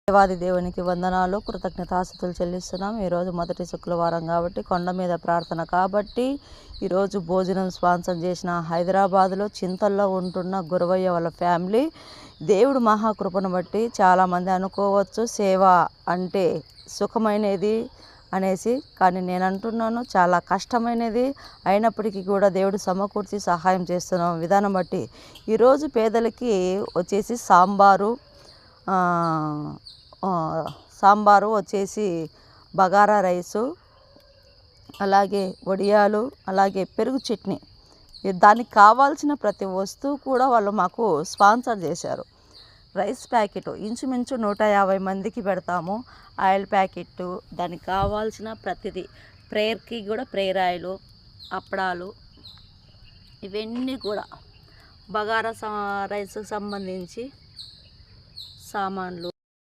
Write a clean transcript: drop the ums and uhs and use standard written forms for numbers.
దేవాది దేవునికి వందనాలు, కృతజ్ఞతాస్తుతులు చెల్లిస్తున్నాం. ఈరోజు మొదటి శుక్రవారం కాబట్టి, కొండ మీద ప్రార్థన కాబట్టి, ఈరోజు భోజనం స్పాన్సర్ చేసిన హైదరాబాదులో చింతల్లో ఉంటున్న గురవయ్య వాళ్ళ ఫ్యామిలీ, దేవుడు మహాకృపను బట్టి చాలామంది అనుకోవచ్చు సేవ అంటే సుఖమైనది అనేసి, కానీ నేను అంటున్నాను చాలా కష్టమైనది. అయినప్పటికీ కూడా దేవుడు సమకూర్చి సహాయం చేస్తున్న విధానం బట్టి ఈరోజు పేదలకి వచ్చేసి సాంబారు వచ్చేసి బగారా రైసు, అలాగే వడియాలు, అలాగే పెరుగు చట్నీ, దానికి కావాల్సిన ప్రతి వస్తువు కూడా వాళ్ళు మాకు స్పాన్సర్ చేశారు. రైస్ ప్యాకెట్ ఇంచుమించు 150 మందికి పెడతాము. ఆయిల్ ప్యాకెట్టు, దానికి కావాల్సిన ప్రతిదీ, ప్రేయర్కి కూడా ప్రేయర్ ఆయిలు, అప్పడాలు, ఇవన్నీ కూడా బగారా రైస్కి సంబంధించి సామాన్లు.